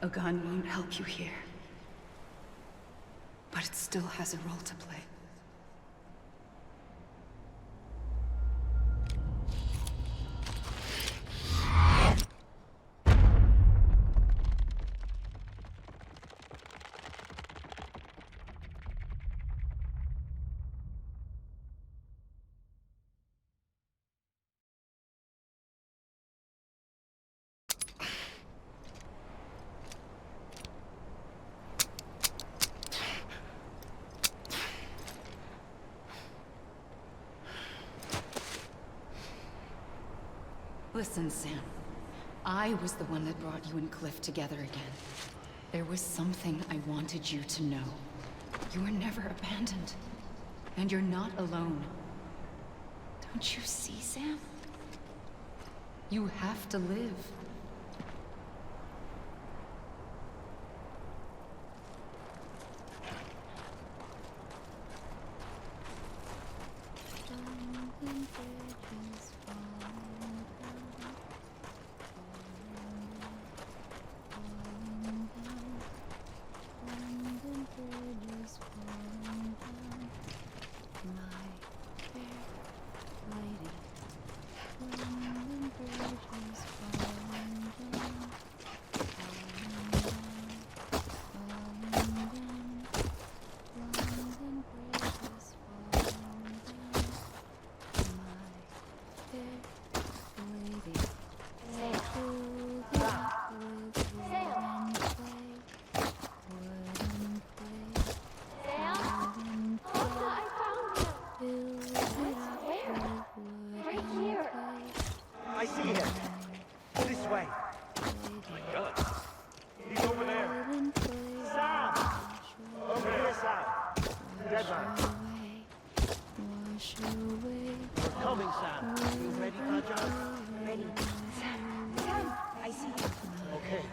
A gun won't help you here. But it still has a role to play. Listen, Sam. I was the one that brought you and Cliff together again. There was something I wanted you to know. You were never abandoned. And you're not alone. Don't you see, Sam? You have to live. I see him. This way. My God. He's over there. Sam! Over here, Sam. Deadline. We're coming, Sam. You ready, Kaja? Ready. Sam, I see you. Okay.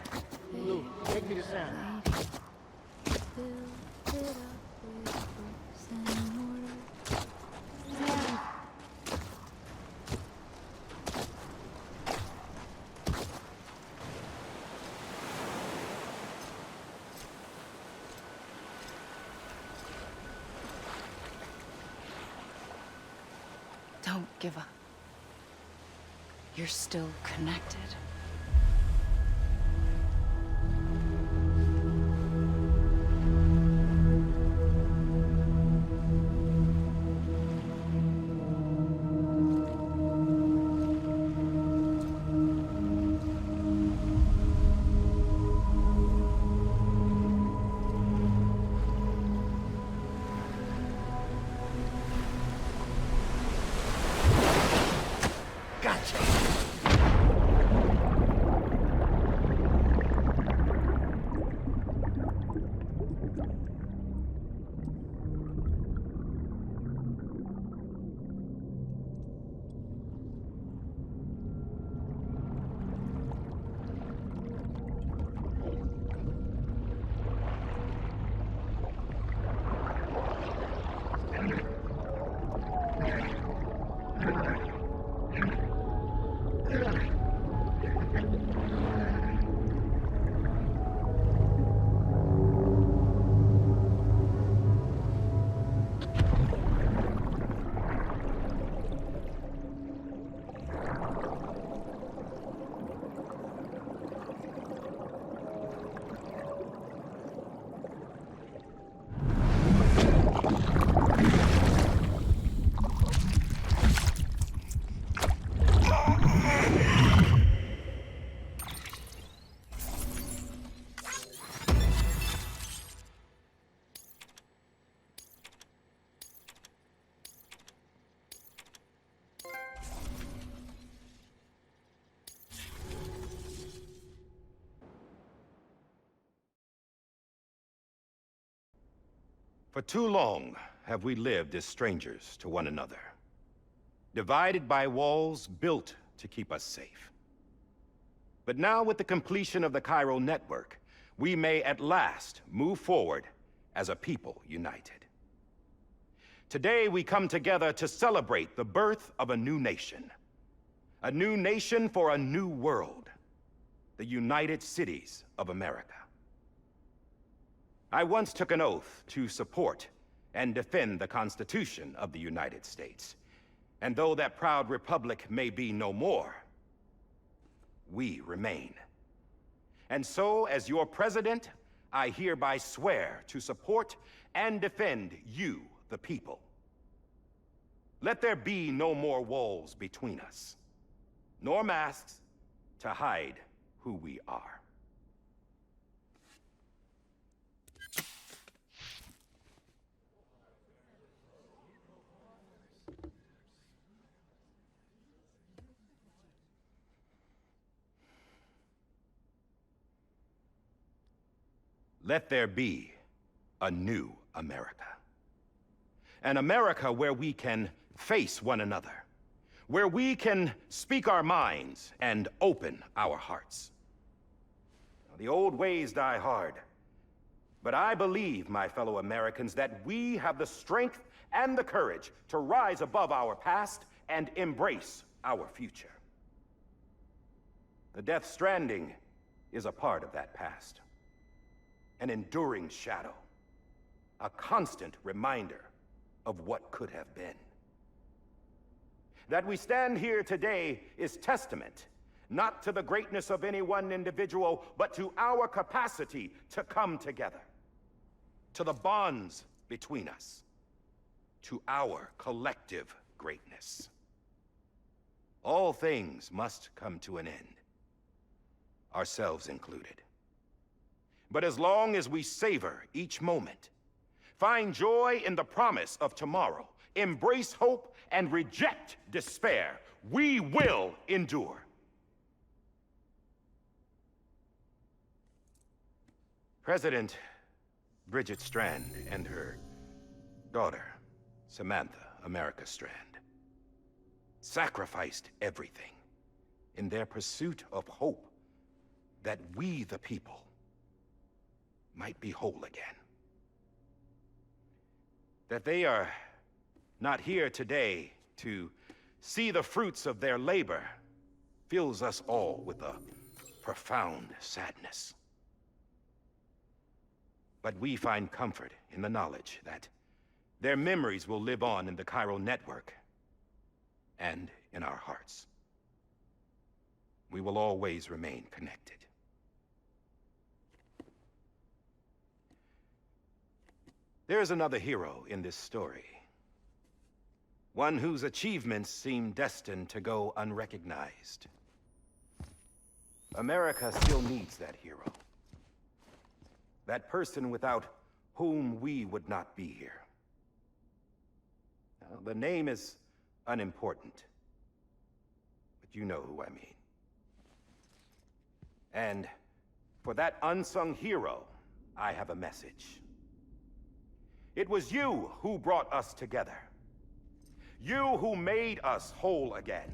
Lou, take me to Sam. Don't give up. You're still connected. For too long have we lived as strangers to one another, divided by walls built to keep us safe. But now, with the completion of the Cairo network, we may at last move forward as a people united. Today, we come together to celebrate the birth of a new nation for a new world, the United Cities of America. I once took an oath to support and defend the Constitution of the United States. And though that proud republic may be no more, we remain. And so, as your president, I hereby swear to support and defend you, the people. Let there be no more walls between us, nor masks to hide who we are. Let there be a new America. An America where we can face one another, where we can speak our minds and open our hearts. Now, the old ways die hard, but I believe, my fellow Americans, that we have the strength and the courage to rise above our past and embrace our future. The Death Stranding is a part of that past. An enduring shadow, a constant reminder of what could have been. That we stand here today is testament, not to the greatness of any one individual, but to our capacity to come together, to the bonds between us, to our collective greatness. All things must come to an end, ourselves included. But as long as we savor each moment, find joy in the promise of tomorrow, embrace hope, and reject despair, we will endure. President Bridget Strand and her daughter, Samantha America Strand, sacrificed everything in their pursuit of hope that we, the people, might be whole again. That they are not here today to see the fruits of their labor fills us all with a profound sadness. But we find comfort in the knowledge that their memories will live on in the chiral network and in our hearts. We will always remain connected. There's another hero in this story. One whose achievements seem destined to go unrecognized. America still needs that hero. That person without whom we would not be here. Now, the name is unimportant, but you know who I mean. And for that unsung hero, I have a message. It was you who brought us together. You who made us whole again.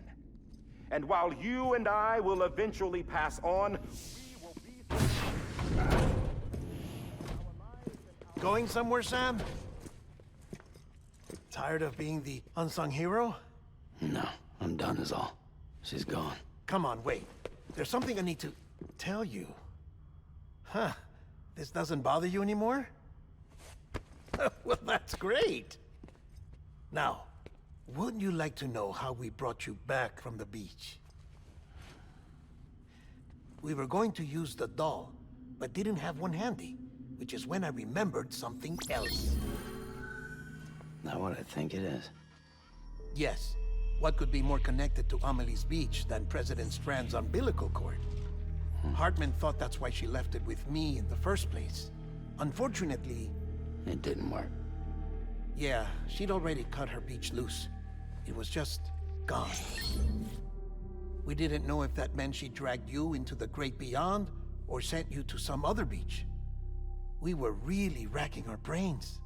And while you and I will eventually pass on, we will be... Going somewhere, Sam? Tired of being the unsung hero? No, I'm done is all. She's gone. Come on, wait. There's something I need to tell you. Huh. This doesn't bother you anymore? Well, that's great. Now, wouldn't you like to know how we brought you back from the beach? We were going to use the doll, but didn't have one handy, which is when I remembered something else. Not what I think it is. Yes. What could be more connected to Amelie's beach than President Strand's umbilical cord? Hartman thought that's why she left it with me in the first place. Unfortunately... It didn't work. Yeah, she'd already cut her beach loose. It was just gone. We didn't know if that meant she dragged you into the great beyond or sent you to some other beach. We were really racking our brains.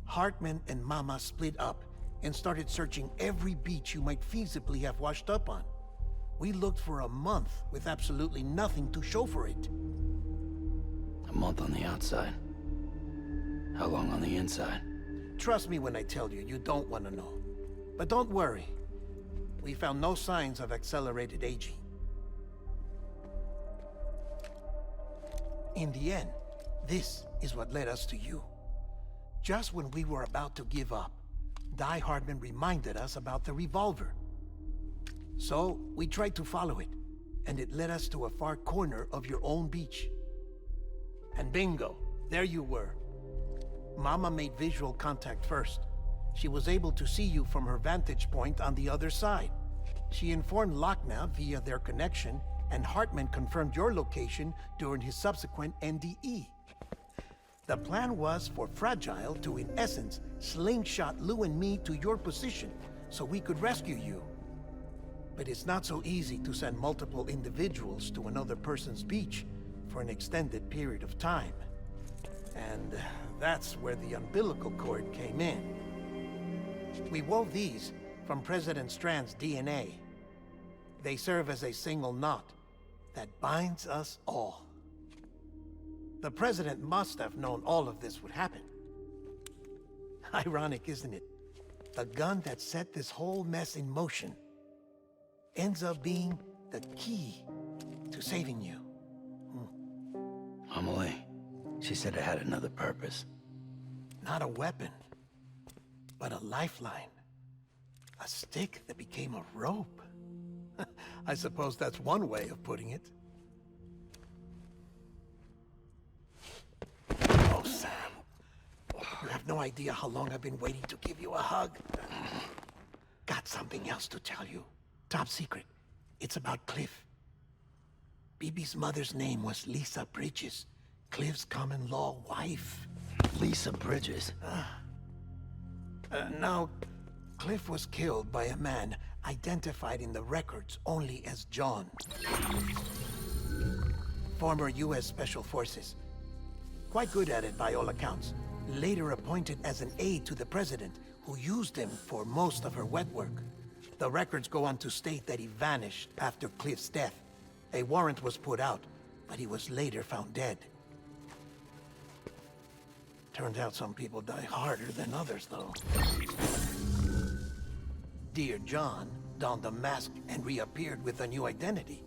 Hartman and Mama split up and started searching every beach you might feasibly have washed up on. We looked for a month with absolutely nothing to show for it. A month on the outside. How long on the inside? Trust me when I tell you, you don't want to know. But don't worry. We found no signs of accelerated aging. In the end, This is what led us to you. Just when we were about to give up, Die Hardman reminded us about the revolver. So, we tried to follow it, and it led us to a far corner of your own beach. And bingo, there you were. Mama made visual contact first. She was able to see you from her vantage point on the other side. She informed Lochna via their connection, and Hartman confirmed your location during his subsequent NDE. The plan was for Fragile to, in essence, slingshot Lou and me to your position so we could rescue you. But it's not so easy to send multiple individuals to another person's beach for an extended period of time. And that's where the umbilical cord came in. We wove these from President Strand's DNA. They serve as a single knot that binds us all. The President must have known all of this would happen. Ironic, isn't it? The gun that set this whole mess in motion ends up being the key to saving you. Amelie, she said it had another purpose. Not a weapon, but a lifeline. A stick that became a rope. I suppose that's one way of putting it. Oh, Sam. You have no idea how long I've been waiting to give you a hug. Got something else to tell you. Top secret. It's about Cliff. Bibi's mother's name was Lisa Bridges, Cliff's common-law wife. Lisa Bridges? Now, Cliff was killed by a man identified in the records only as John. Former U.S. Special Forces. Quite good at it by all accounts. Later appointed as an aide to the president, who used him for most of her wet work. The records go on to state that he vanished after Cliff's death. A warrant was put out, but he was later found dead. Turned out some people die harder than others, though. Dear John donned a mask and reappeared with a new identity.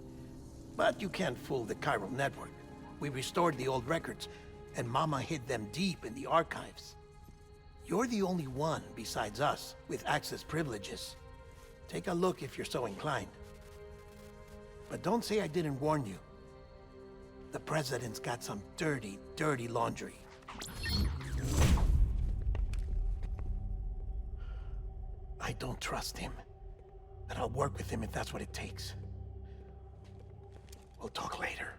But you can't fool the chiral network. We restored the old records, and Mama hid them deep in the archives. You're the only one, besides us, with access privileges. Take a look if you're so inclined. But don't say I didn't warn you. The President's got some dirty, dirty laundry. I don't trust him, but I'll work with him if that's what it takes. We'll talk later.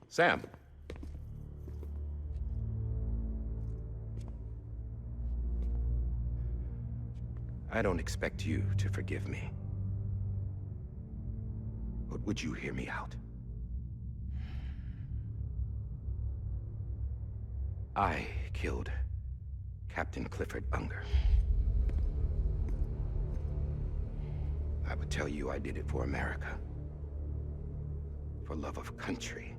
Sam. I don't expect you to forgive me. But would you hear me out? I killed Captain Clifford Unger. I would tell you I did it for America. For love of country.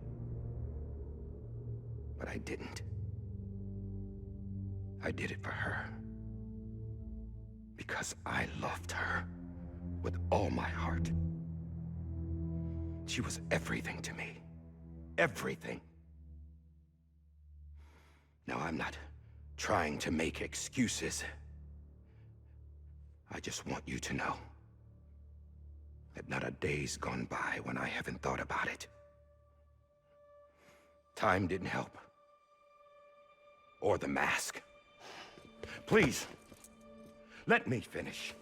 But I didn't. I did it for her. Because I loved her with all my heart. She was everything to me. Everything. Now, I'm not trying to make excuses. I just want you to know that not a day's gone by when I haven't thought about it. Time didn't help. Or the mask. Please, let me finish.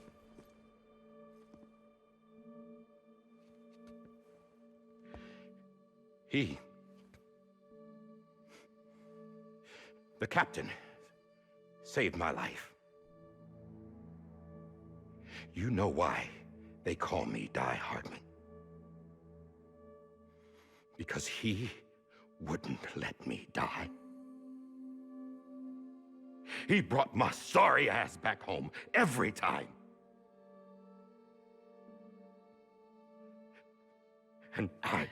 The captain, saved my life. You know why they call me Die Hardman. Because he wouldn't let me die. He brought my sorry ass back home every time. And I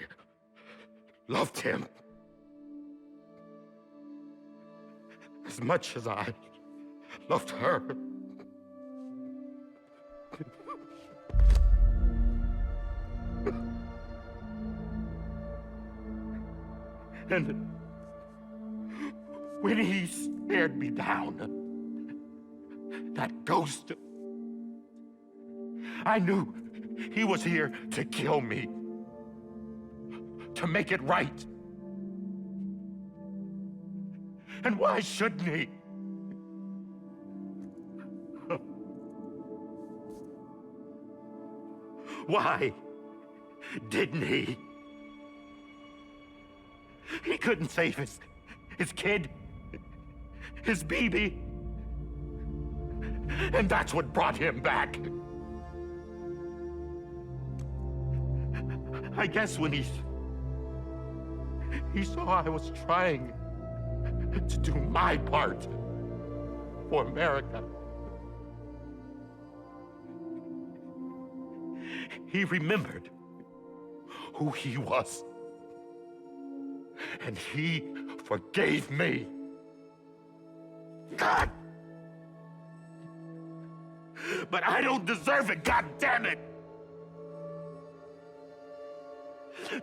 loved him. as much as I loved her. And when he stared me down, that ghost, I knew he was here to kill me, to make it right. And why shouldn't he? Why didn't he? He couldn't save his kid, his baby. And that's what brought him back. I guess when he saw I was trying to do my part for America, he remembered who he was. And he forgave me. God! But I don't deserve it, God damn it!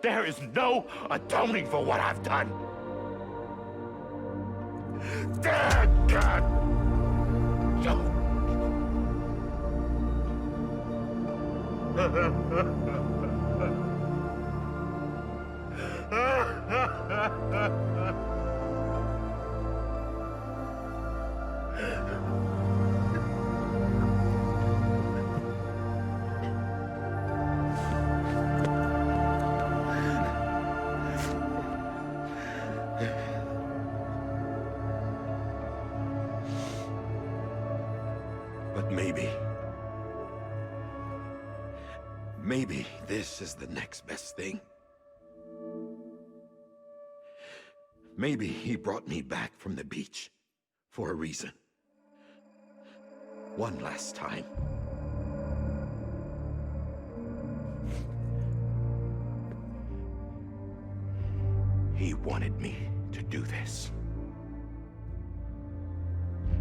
There is no atoning for what I've done. Damn, God! But maybe this is the next best thing. Maybe he brought me back from the beach for a reason. One last time. He wanted me to do this.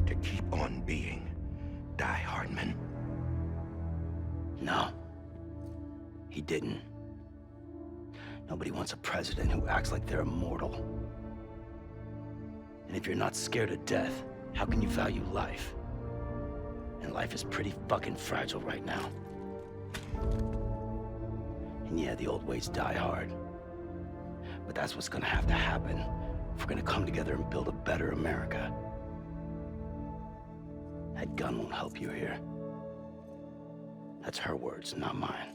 To keep on being Die Hardman. No. He didn't. Nobody wants a president who acts like they're immortal. And if you're not scared of death, how can you value life? And life is pretty fucking fragile right now. And yeah, the old ways die hard. But that's what's gonna have to happen if we're gonna come together and build a better America. That gun won't help you here. That's her words, not mine.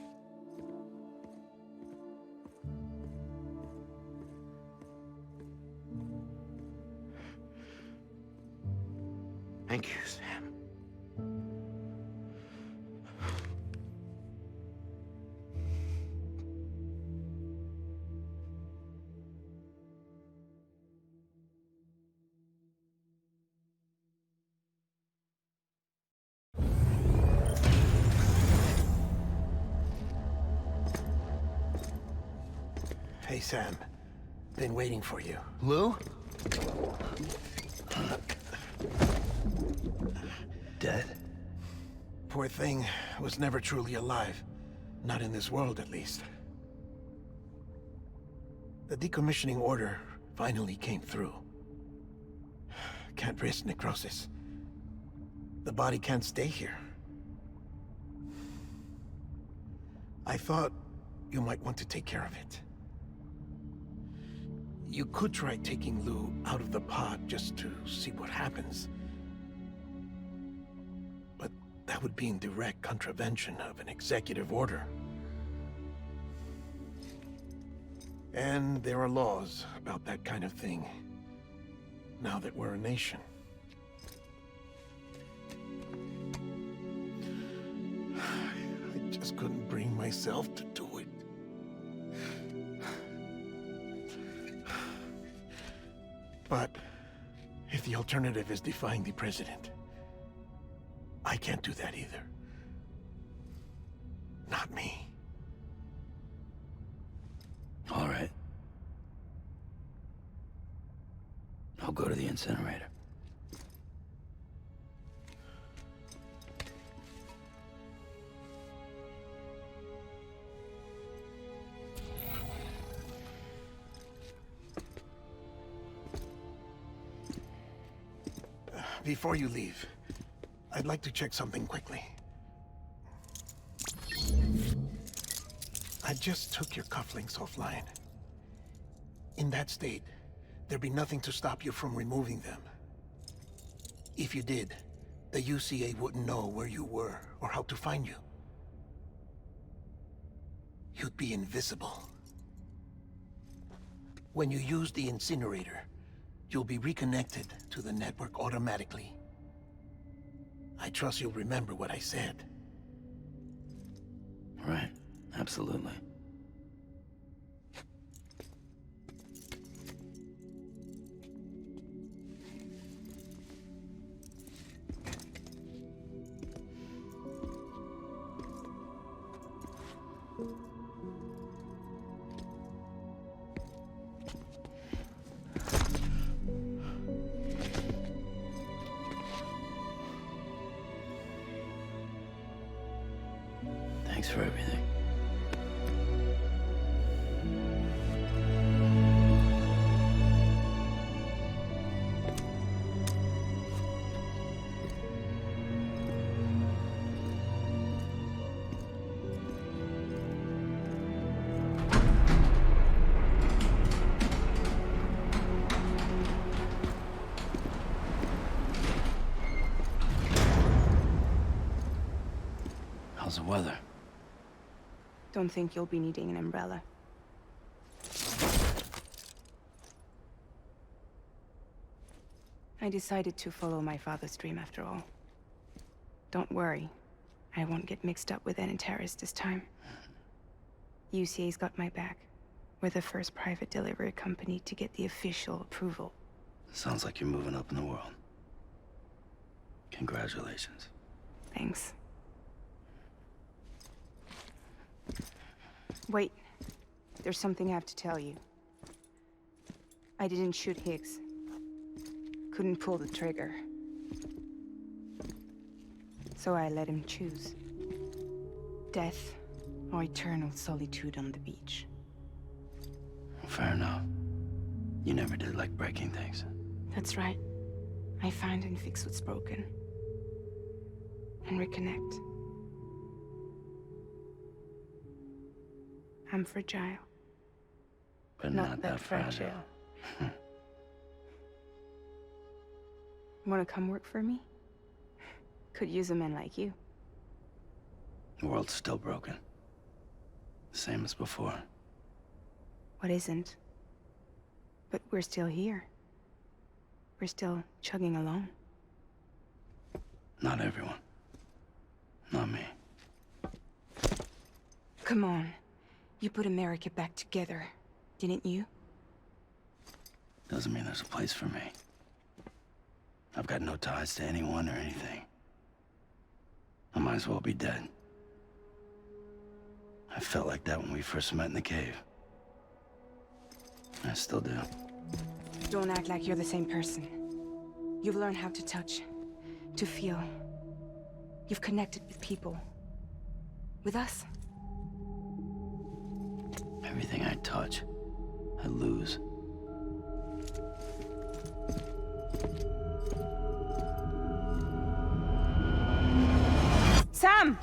Thank you, Sam. Hey, Sam. Been waiting for you. Lou? Dead? Poor thing was never truly alive. Not in this world, at least. The decommissioning order finally came through. Can't risk necrosis. The body can't stay here. I thought you might want to take care of it. You could try taking Lou out of the pod just to see what happens. But that would be in direct contravention of an executive order. And there are laws about that kind of thing, now that we're a nation. I just couldn't bring myself to do it. But if the alternative is defying the president, I can't do that either. Not me. All right. I'll go to the incinerator. Before you leave, I'd like to check something quickly. I just took your cufflinks offline. In that state, there'd be nothing to stop you from removing them. If you did, the UCA wouldn't know where you were or how to find you. You'd be invisible. When you use the incinerator, you'll be reconnected to the network automatically. I trust you'll remember what I said. Right, absolutely. Thanks for everything. How's the weather? Don't think you'll be needing an umbrella. I decided to follow my father's dream after all. Don't worry, I won't get mixed up with any terrorists this time. UCA's got my back. We're the first private delivery company to get the official approval. Sounds like you're moving up in the world. Congratulations. Thanks. Wait. There's something I have to tell you. I didn't shoot Higgs. Couldn't pull the trigger. So I let him choose. Death or eternal solitude on the beach. Fair enough. You never did like breaking things. That's right. I find and fix what's broken. And reconnect. I'm fragile. But not that fragile. Wanna come work for me? Could use a man like you. The world's still broken. Same as before. What isn't? But we're still here. We're still chugging along. Not everyone. Not me. Come on. You put America back together, didn't you? Doesn't mean there's a place for me. I've got no ties to anyone or anything. I might as well be dead. I felt like that when we first met in the cave. I still do. Don't act like you're the same person. You've learned how to touch, to feel. You've connected with people. With us. Everything I touch, I lose. Sam!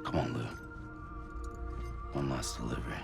Come on, Lou. One last delivery.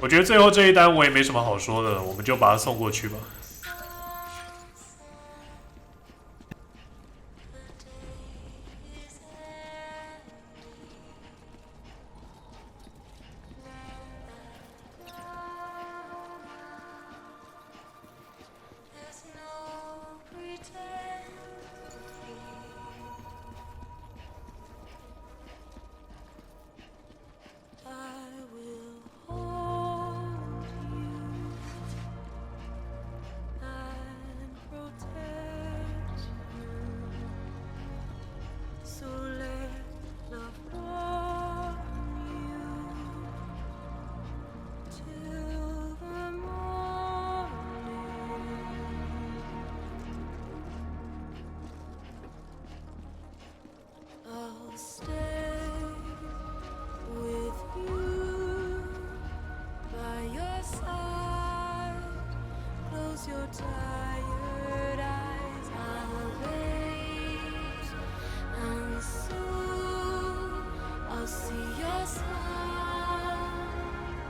我觉得最后这一单我也没什么好说的，我们就把它送过去吧。your tired eyes. I'll wait, and soon I'll see your smile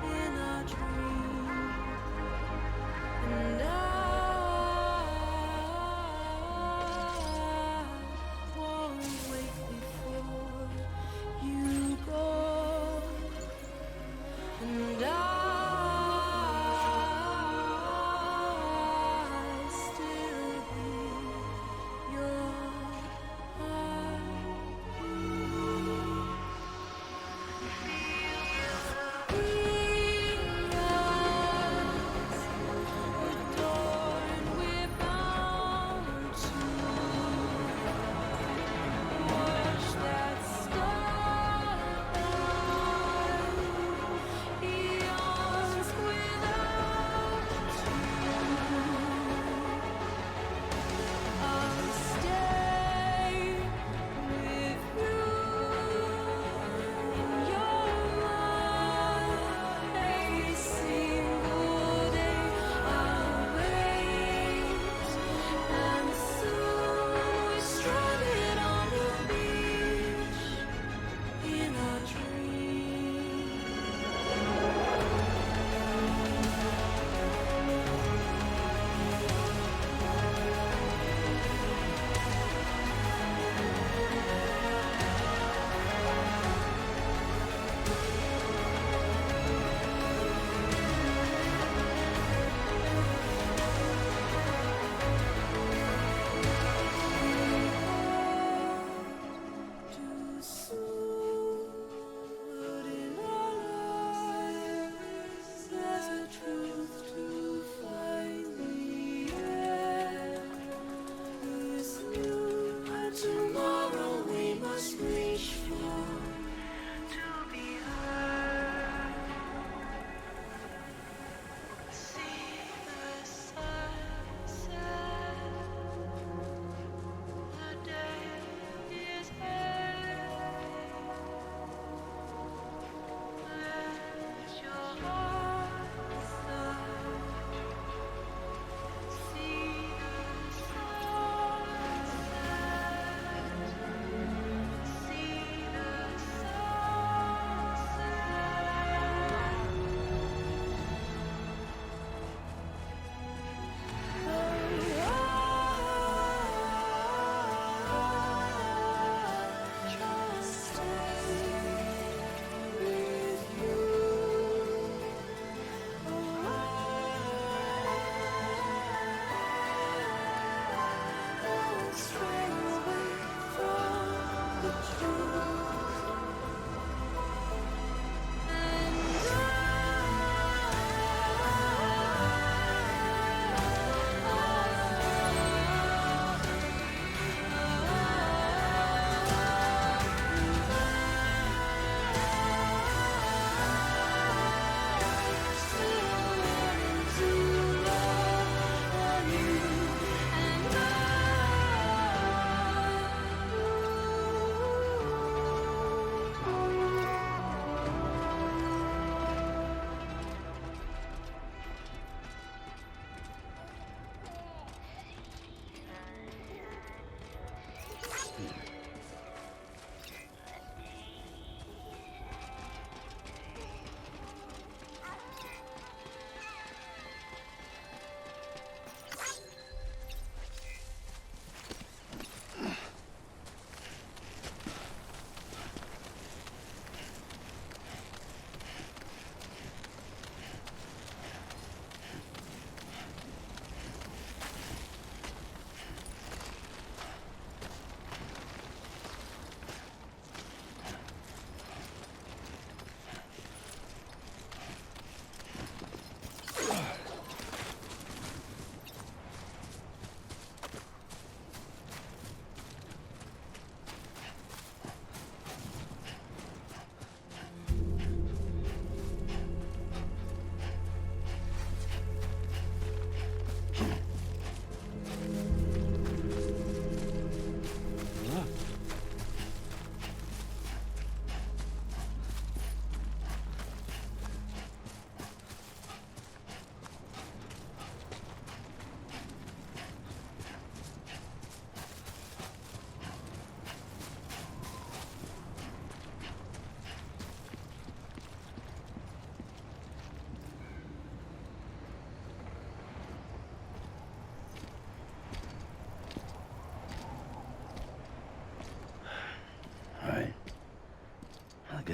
in a dream, and I won't wake before you go, and I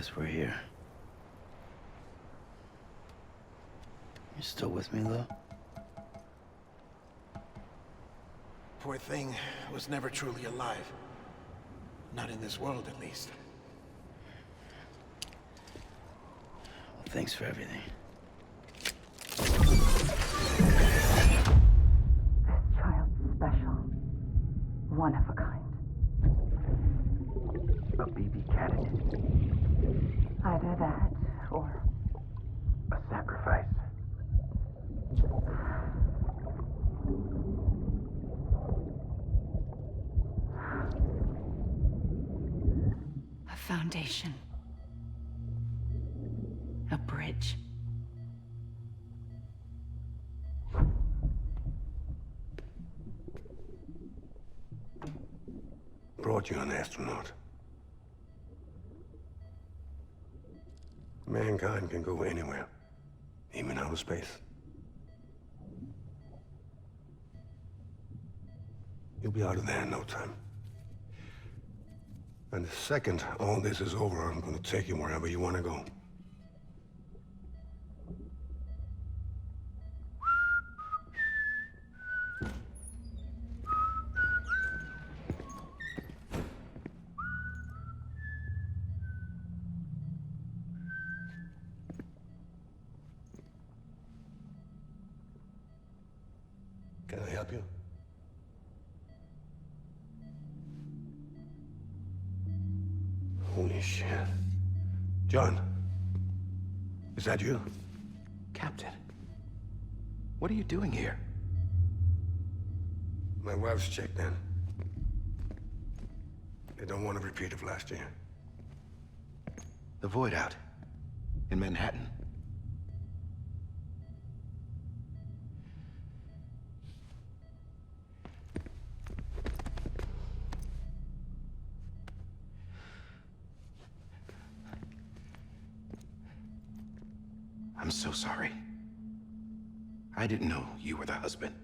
guess we're here. You still with me, though? Poor thing was never truly alive. Not in this world, at least. Well, thanks for everything. This child's special. One of a kind. A BB candidate. Either that, or A sacrifice. a foundation. A bridge. Brought you an astronaut. Mankind can go anywhere, even outer space. You'll be out of there in no time. And the second all this is over, I'm gonna take you wherever you wanna go. Can I help you? Holy shit. John, is that you? Captain, what are you doing here? My wife's checked in. They don't want a repeat of last year. The Void out in Manhattan. I'm so sorry. I didn't know you were the husband.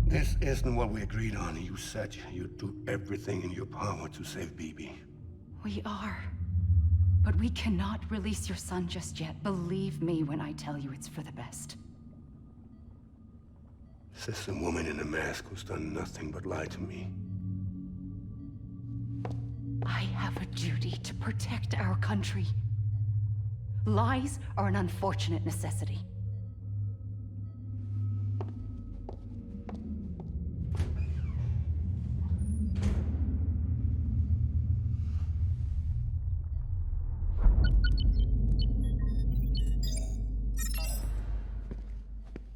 This isn't what we agreed on. You said you'd do everything in your power to save BB. We are. But we cannot release your son just yet. Believe me when I tell you it's for the best. This is a woman in a mask who's done nothing but lie to me. I have a duty to protect our country. Lies are an unfortunate necessity.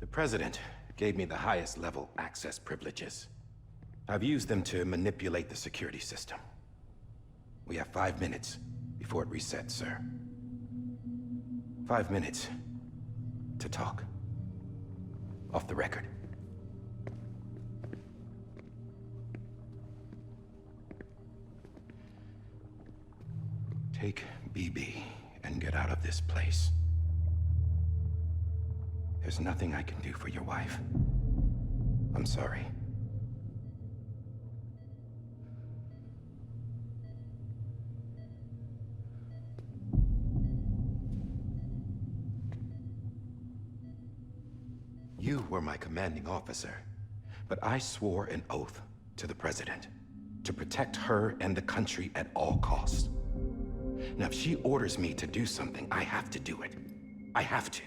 The President gave me the highest level access privileges. I've used them to manipulate the security system. We have 5 minutes before it resets, sir. 5 minutes to talk. Off the record. Take BB and get out of this place. There's nothing I can do for your wife. I'm sorry. You were my commanding officer, but I swore an oath to the President to protect her and the country at all costs. Now, if she orders me to do something, I have to do it. I have to.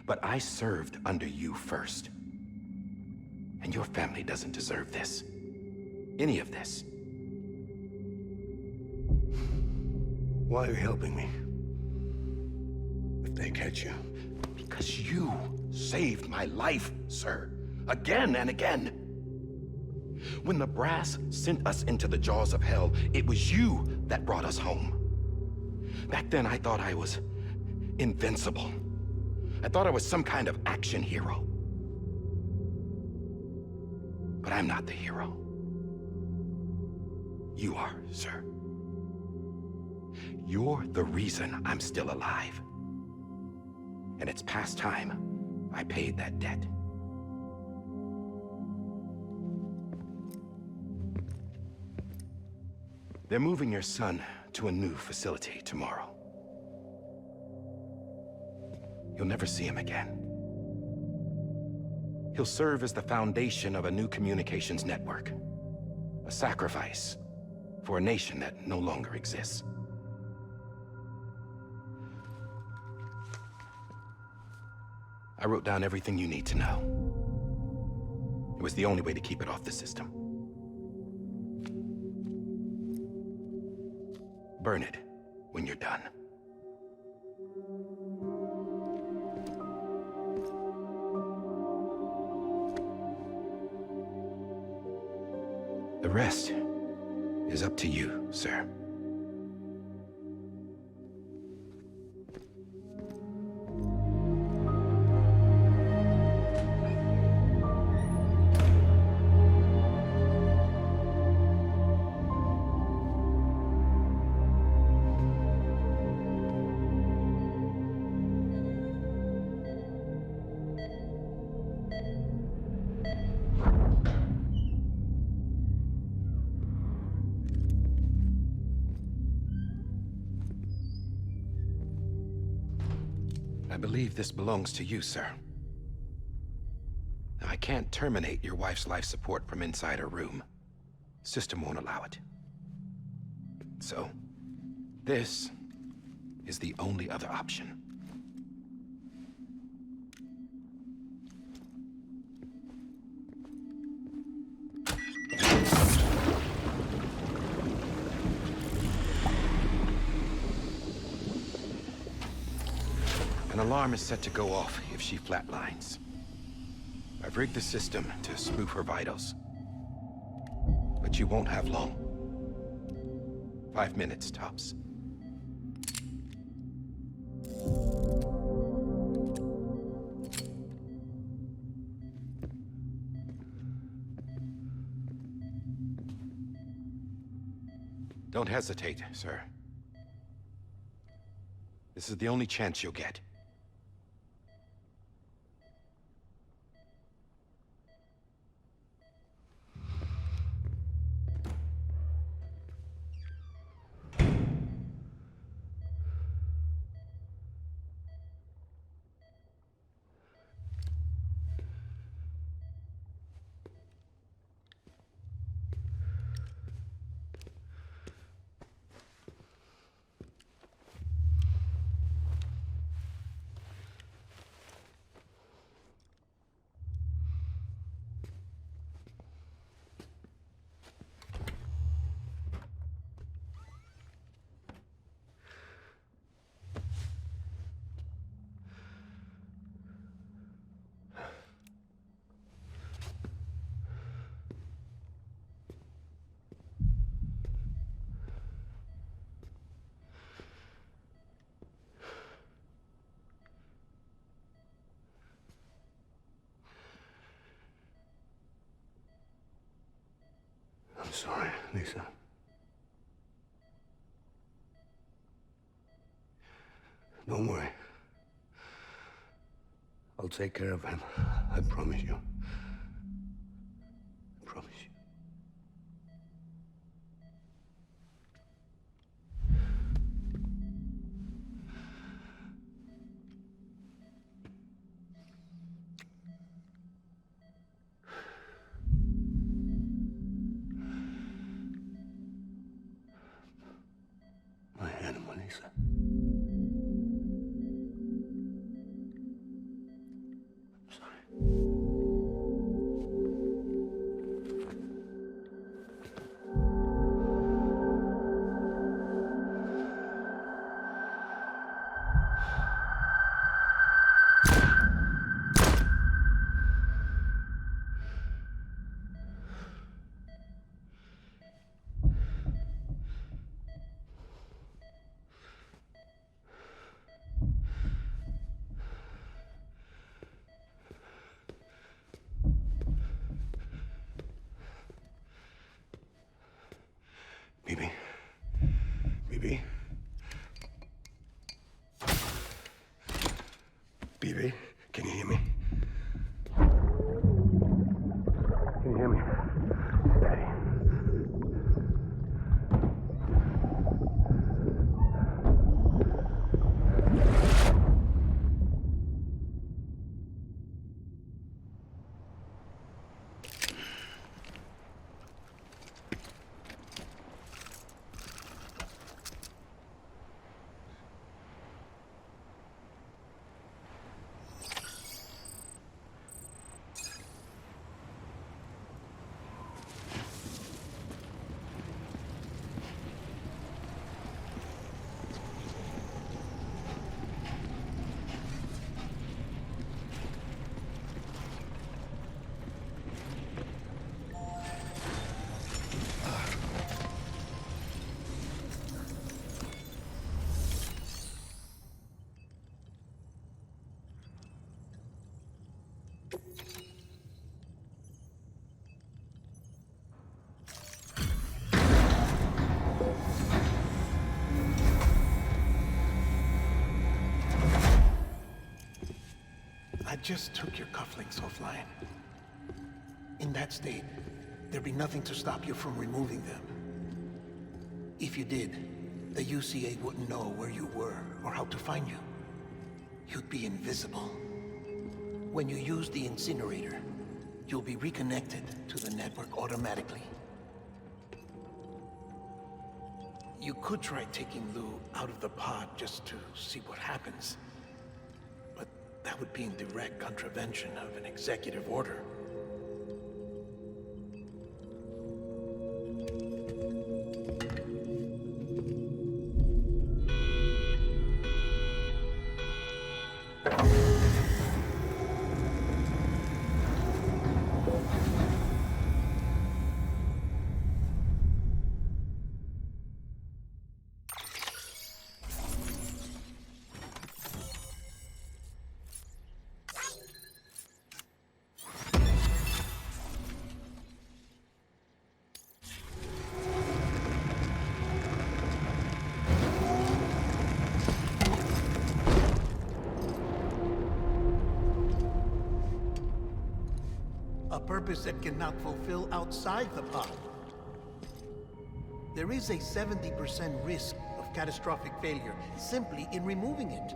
But I served under you first. And your family doesn't deserve this. Any of this. Why are you helping me? If they catch you. Because you saved my life, sir. Again and again. When the brass sent us into the jaws of hell, it was you that brought us home. Back then, I thought I was invincible. I thought I was some kind of action hero. But I'm not the hero. You are, sir. You're the reason I'm still alive. And it's past time I paid that debt. They're moving your son to a new facility tomorrow. You'll never see him again. He'll serve as the foundation of a new communications network. A sacrifice for a nation that no longer exists. I wrote down everything you need to know. It was the only way to keep it off the system. Burn it when you're done. The rest is up to you, sir. I believe this belongs to you, sir. I can't terminate your wife's life support from inside her room. System won't allow it. So, this is the only other option. An alarm is set to go off if she flatlines. I've rigged the system to spoof her vitals. But you won't have long. 5 minutes, tops. Don't hesitate, sir. This is the only chance you'll get. I'm sorry, Lisa. Don't worry. I'll take care of him. I promise you. I promise you. My animal, Lisa. I'm sorry. Bibi? Bibi? Bibi, can you hear me? Can you hear me? Daddy. I just took your cufflinks offline. In that state, there'd be nothing to stop you from removing them. If you did, the UCA wouldn't know where you were or how to find you. You'd be invisible. When you use the incinerator, you'll be reconnected to the network automatically. You could try taking Lou out of the pod just to see what happens. But that would be in direct contravention of an executive order. A purpose that cannot fulfill outside the pod. There is a 70% risk of catastrophic failure simply in removing it.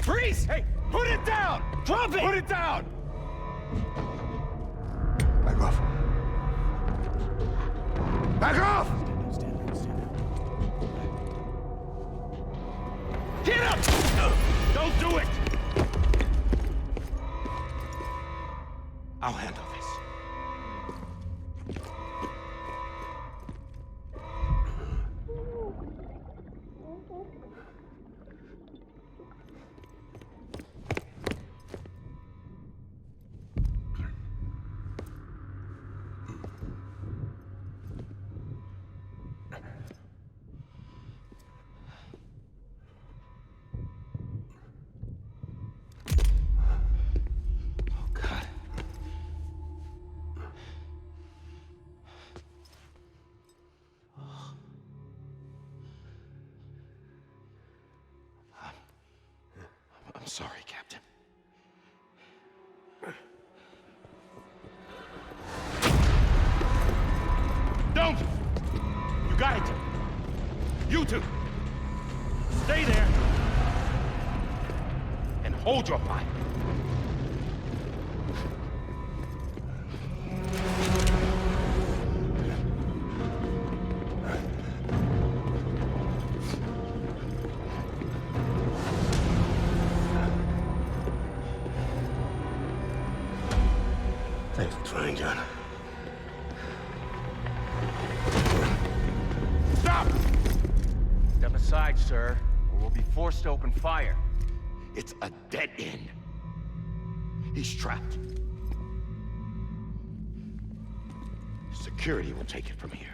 Freeze! Hey, put it down! Drop it! Put it down! Back off. Back off! Stand down, stand down, stand down. sorry, Captain. Don't! You got it! You two! Stay there! And hold your fire. Thanks for trying, John. Stop! Step aside, sir, or we'll be forced to open fire. It's a dead end. He's trapped. Security will take it from here.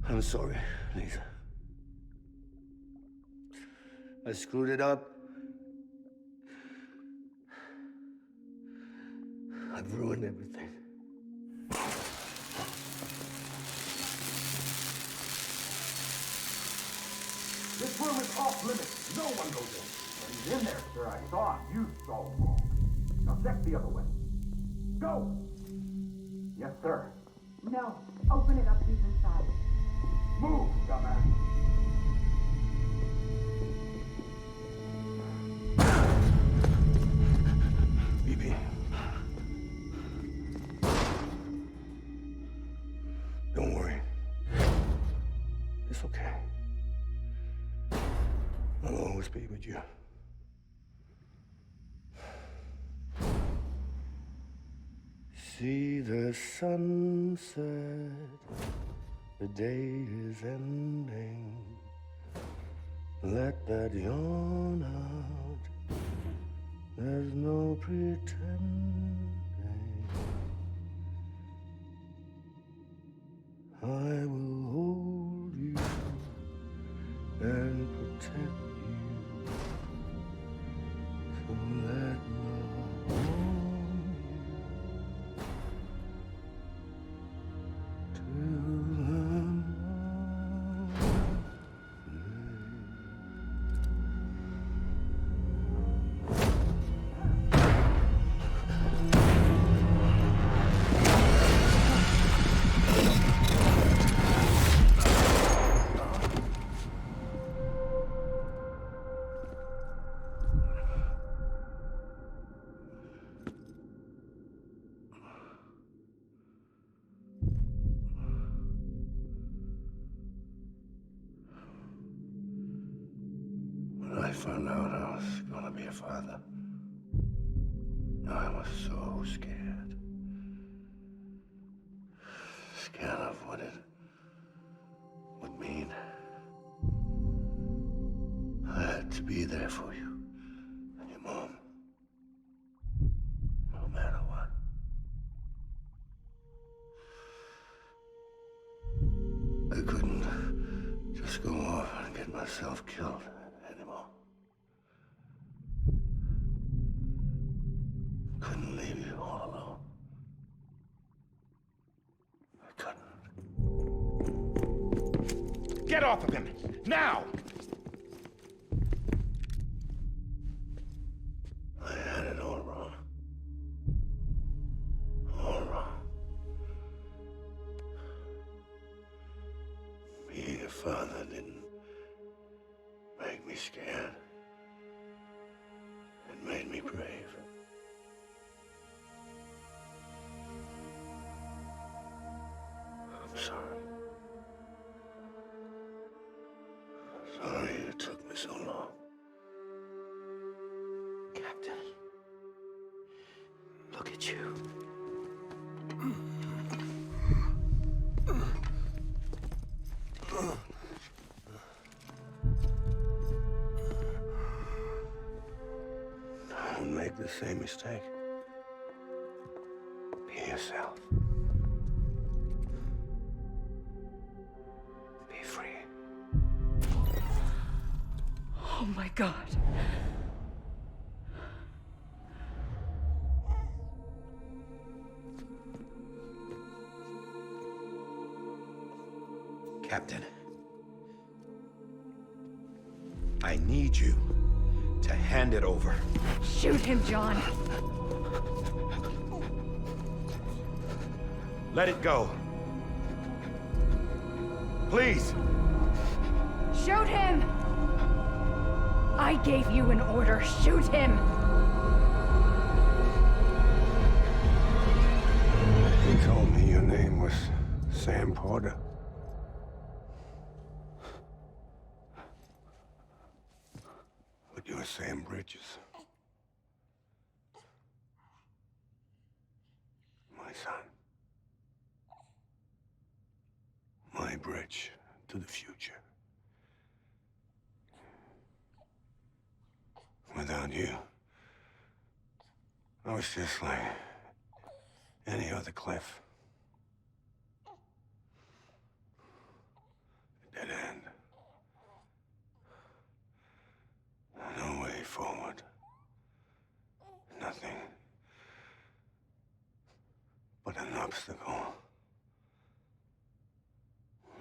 I'm sorry, Lisa. I screwed it up. I've ruined everything. This room is off limits. No one goes in. When he's in there, sir, I saw him. You saw him wrong. Now check the other way. Go! Yes, sir. No. Open it up. He's inside. Move, dumbass. BB. Don't worry. It's okay. I'll always be with you. See the sunset, the day is ending. Let that yawn out, there's no pretending. I will hold you and protect you. So let my warm you till I'm When I found out I was gonna be a father, I was so scared. Scared of what it would mean. I had to be there for you and your mom. Let's go off and get myself killed anymore. Couldn't leave you all alone. I couldn't. Get off of him! Now! I had it all wrong. All wrong. Being a father didn't make me scared. It made me brave. I'm sorry. Sorry it took me so long. Captain, look at you. Don't make the same mistake. Be yourself. Be free. Oh my God. Captain, I need you to hand it over. Shoot him, John. Let it go. Please. Shoot him! I gave you an order. Shoot him! You told me your name was Sam Porter. But you're Sam Bridges. My son. My bridge to the future. Without you, I was just like any other Cliff. A dead end. No way forward. Nothing but an obstacle.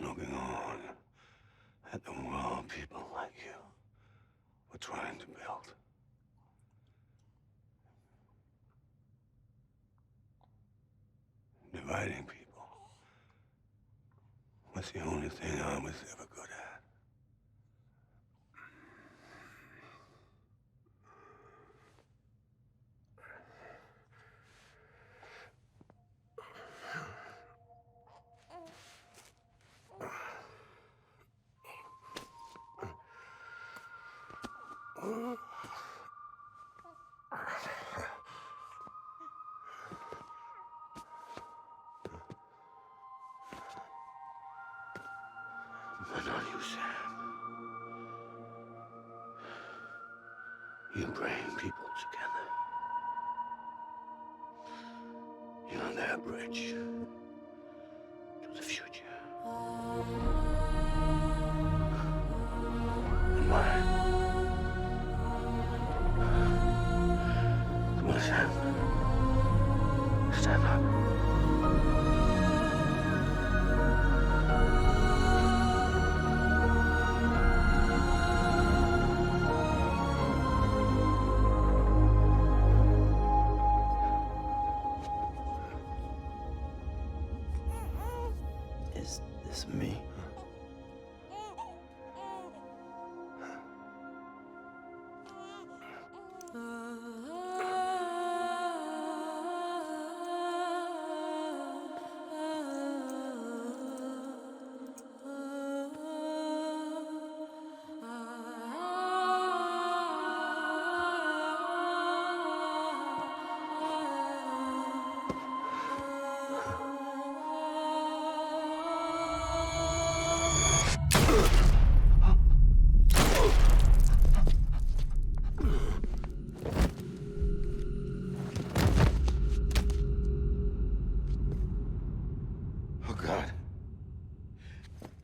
Looking on at the world people like you were trying to build. Dividing people was the only thing I was ever good at. But not you, Sam. You bring people together. You're their bridge to the future. And mine. Come on, Sam. Stand up. Is this me?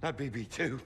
Not BB2.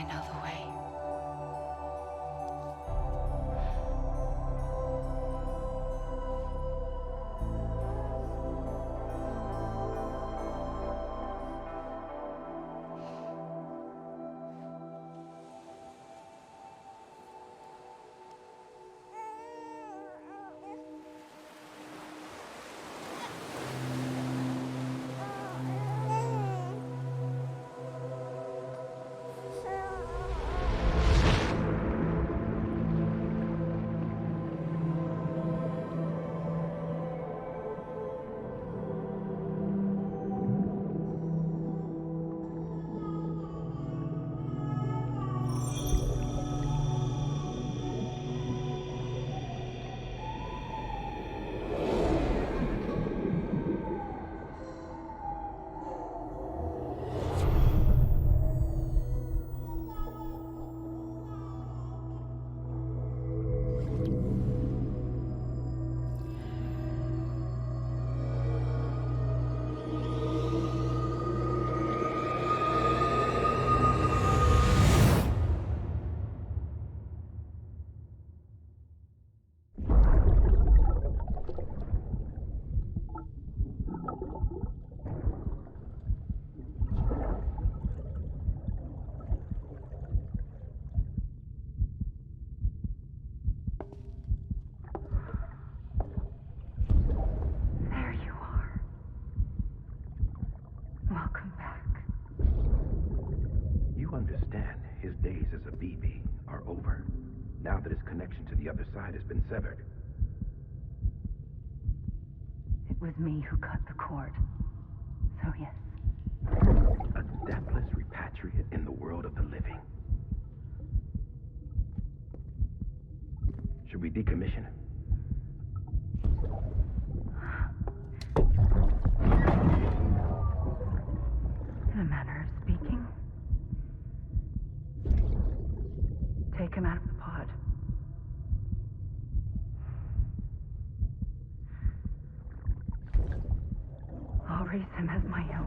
know the way. Understand, his days as a BB are over, now that his connection to the other side has been severed. It was me who cut the cord. So yes. A deathless repatriate in the world of the living. Should we decommission him? In a manner of speaking. Take him out of the pod. I'll raise him as my own.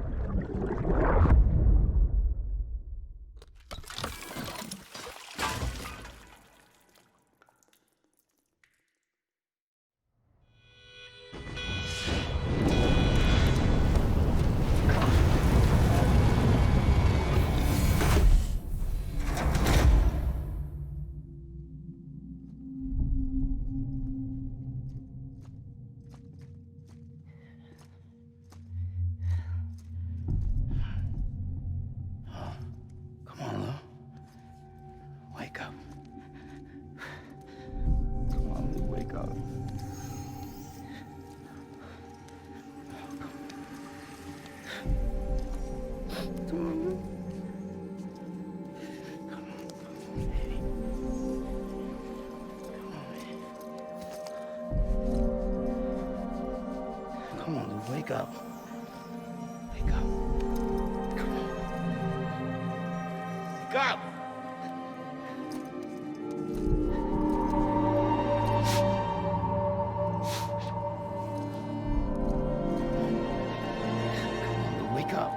Come on, Lou, wake up. Wake up. Come on. Wake up! Come on, Lou, wake up.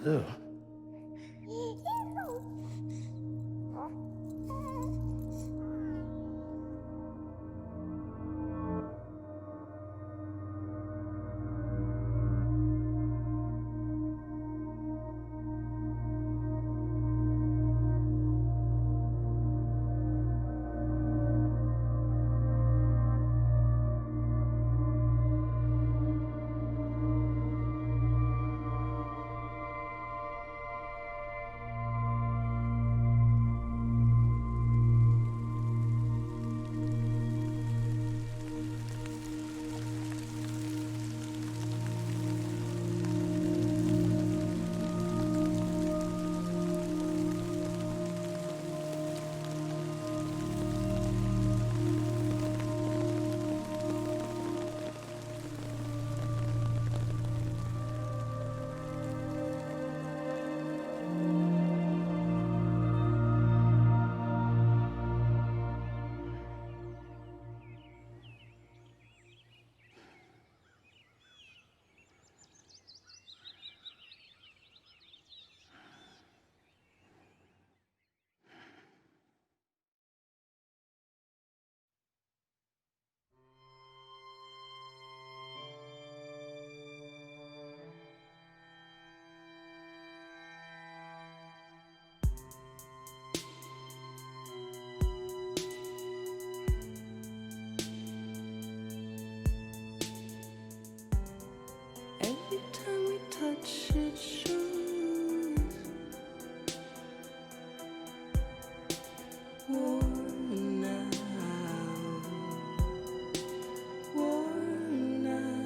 Lou.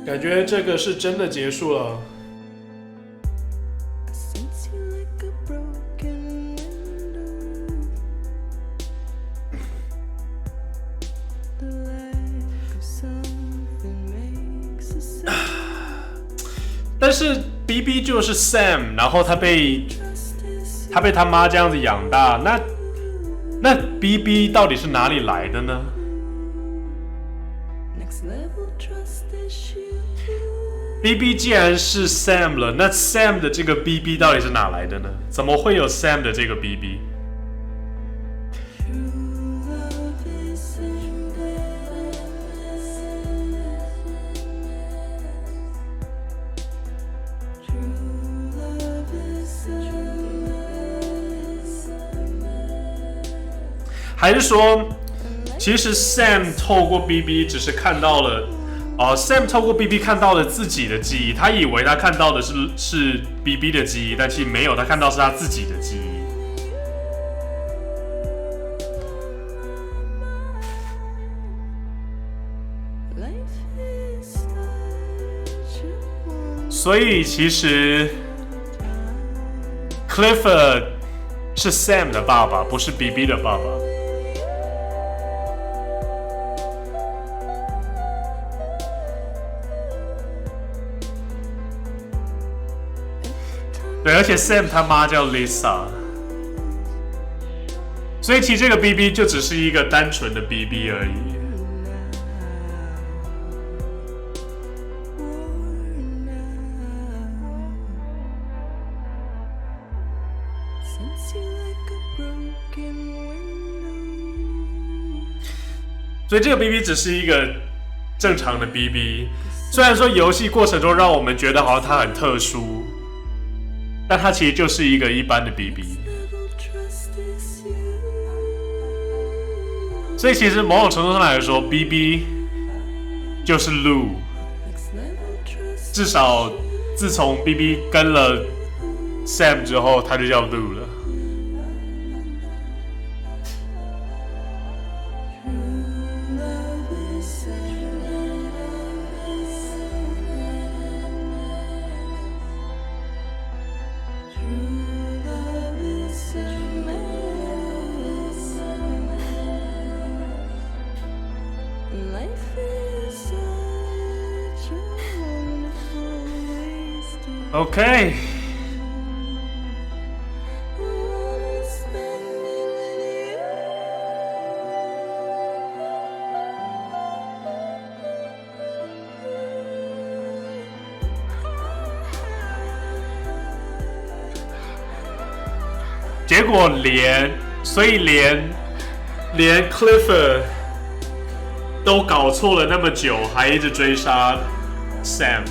感觉这个是真的结束了。但是 BB 就是 Sam， 然后他被他妈这样子养大，那 BB 到底是哪里来的呢？ BB 既然是 Sam 了，那 Sam 的这个 BB 到底是哪来的呢？怎么会有 Sam 的这个 BB？ 还是说，其实 Sam 透过 BB 只是看到了，Sam 透过 BB 看到了自己的记忆，他以为他看到的是 BB 的记忆，但其实没有，他看到是他自己的记忆。所以其实 Clifford 是 Sam 的爸爸，不是 BB 的爸爸。对，而且 Sam 他妈叫 Lisa， 所以其实这个 BB 就只是一个单纯的 BB 而已。所以这个 BB 只是一个正常的 BB， 虽然说游戏过程中让我们觉得好像它很特殊。但它其实就是一个一般的 BB， 所以其实某种程度上来说 ，BB 就是 Lou， 至少自从 BB 跟了 Sam 之后，他就叫 Lou 了。OK， 结果连 Clifford 都搞错了那么久，还一直追杀 Sam。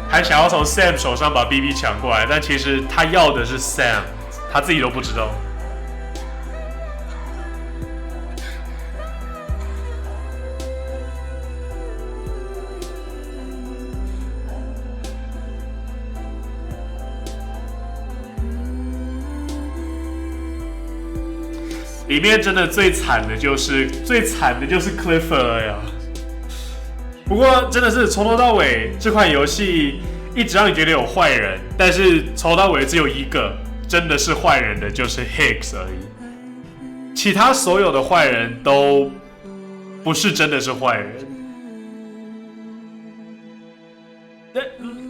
还想要从 Sam 手上把 BB 抢过来，但其实他要的是 Sam， 他自己都不知道。里面真的最惨的就是Clifford 了呀。不过真的是从头到尾，这款游戏一直让你觉得有坏人，但是从头到尾只有一个真的是坏人的，就是 Higgs 而已。其他所有的坏人都不是真的是坏人。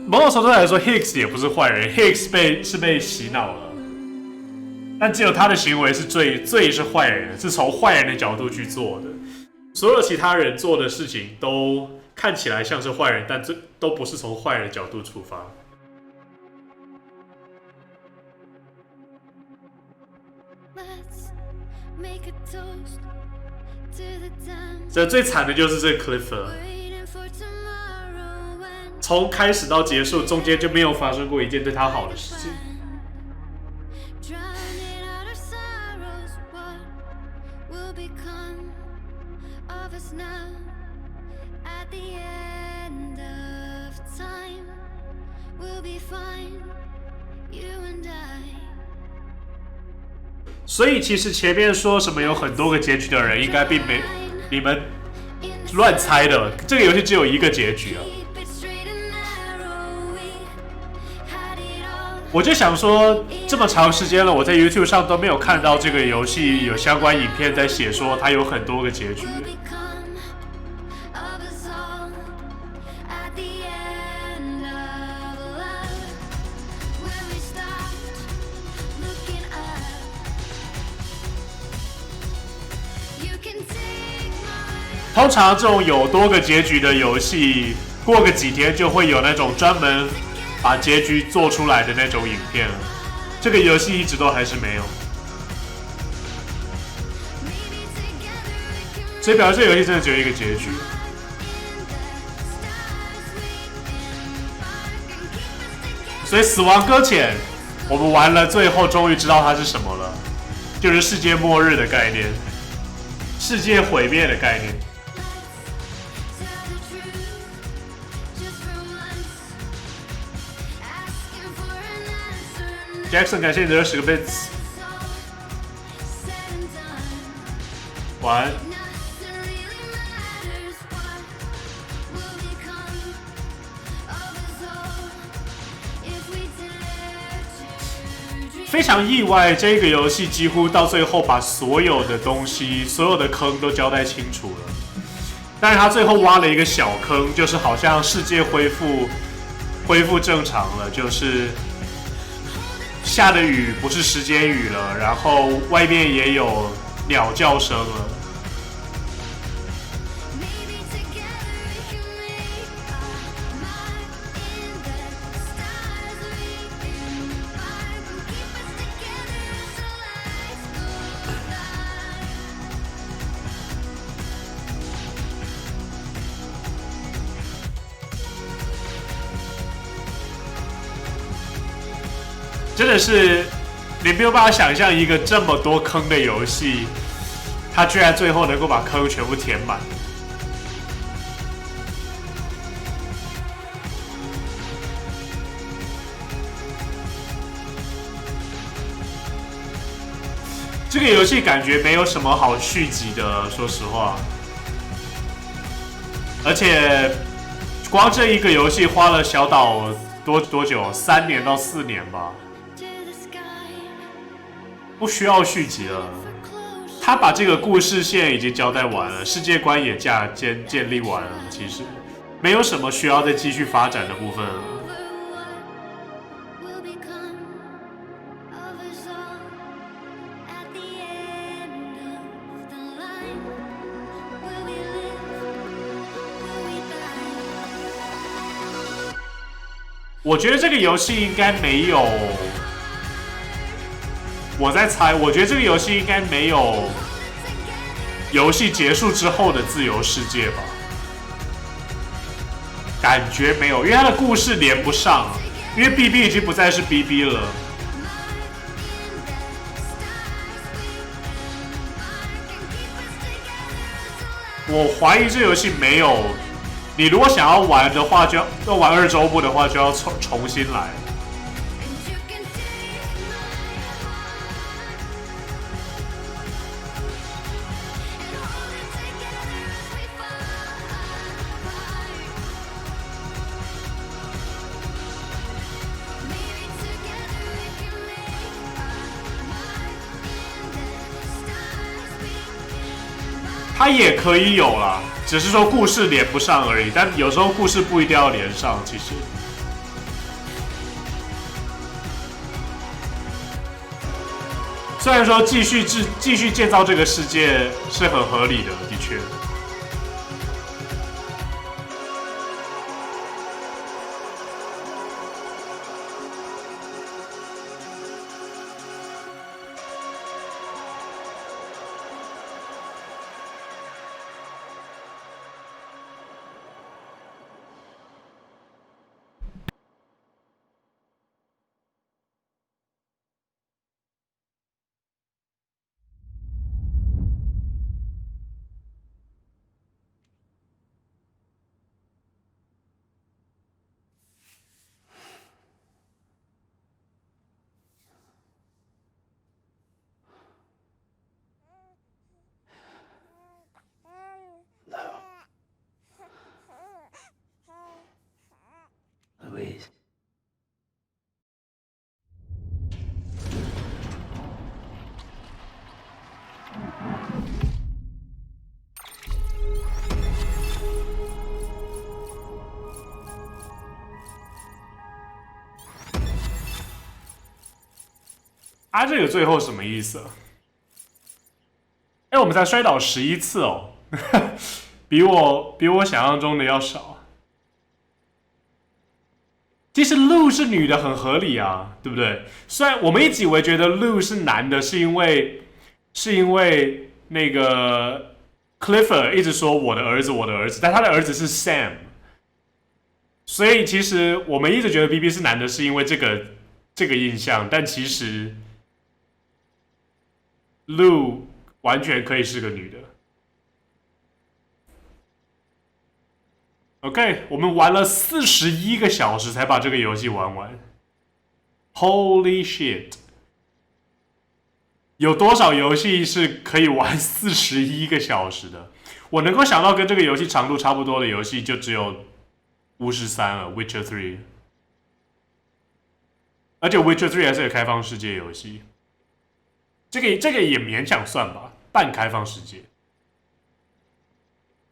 某种程度来说 ，Higgs 也不是坏人 ，Higgs 是被洗脑了。但只有他的行为是最是坏人，是从坏人的角度去做的。所有其他人做的事情都看起来像是坏人，但这都不是从坏人的角度出发。这最惨的就是这 Clifford， 从开始到结束中间就没有发生过一件对他好的事情。所以其实前面说什么有很多个结局的人，应该并没，你们乱猜的，这个游戏只有一个结局啊。我就想说，这么长时间了，我在 YouTube 上都没有看到这个游戏有相关影片在写说它有很多个结局。通常这种有多个结局的游戏，过个几天就会有那种专门把结局做出来的那种影片了。这个游戏一直都还是没有，所以表示这个游戏真的只有一个结局。所以死亡搁浅，我们玩了，最后终于知道它是什么了，就是世界末日的概念，世界毁灭的概念。Jackson， 感谢你的20个 bits。晚安。非常意外，这个游戏几乎到最后把所有的东西、所有的坑都交代清楚了。但是他最后挖了一个小坑，就是好像世界恢复正常了，就是下的雨不是时间雨了，然后外面也有鸟叫声了。真的是，你没有办法想象一个这么多坑的游戏，它居然最后能够把坑全部填满。这个游戏感觉没有什么好续集的，说实话。而且，光这一个游戏花了小岛多久？3年到4年吧。不需要续集了，他把这个故事线已经交代完了，世界观也建立完了，其实没有什么需要再继续发展的部分了。我觉得这个游戏应该没有。我在猜，我觉得这个游戏应该没有游戏结束之后的自由世界吧？感觉没有，因为它的故事连不上，因为 BB 已经不再是 BB 了。我怀疑这游戏没有，你如果想要玩的话，就要玩2周目的话，就要重新来。它也可以有啦，只是说故事连不上而已。但有时候故事不一定要连上，其实。虽然说继续建造这个世界是很合理的，的确。啊，这个最后什么意思？哎，我们才摔倒11次哦，比我想象中的要少。其实 Lou 是女的很合理啊，对不对？虽然我们一直以为觉得 Lou 是男的，是因为那个 Clifford 一直说我的儿子，但他的儿子是 Sam， 所以其实我们一直觉得 BB 是男的，是因为这个印象，但其实 Lou 完全可以是个女的。OK， 我们玩了41个小时才把这个游戏玩完。Holy shit！ 有多少游戏是可以玩41个小时的？我能够想到跟这个游戏长度差不多的游戏就只有巫师3了 ，Witcher 3。而且 Witcher 3还是个开放世界游戏，这个也勉强算吧，半开放世界。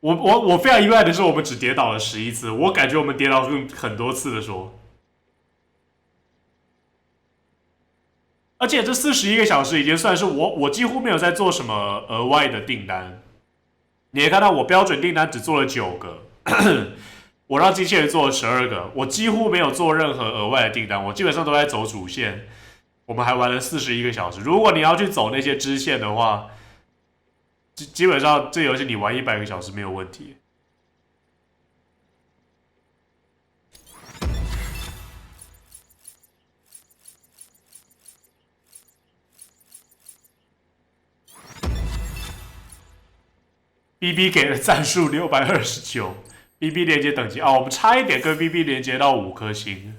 我非常意外的是，我们只跌倒了11次，我感觉我们跌倒很多次的说。而且这41个小时已经算是我几乎没有在做什么额外的订单。你也看到我标准订单只做了9个，我让机器人做了12个，我几乎没有做任何额外的订单，我基本上都在走主线。我们还玩了41个小时，如果你要去走那些支线的话，基本上这游戏你玩100个小时没有问题。BB 给了战术629，BB 连接等级我们差一点跟 BB 连接到5颗星。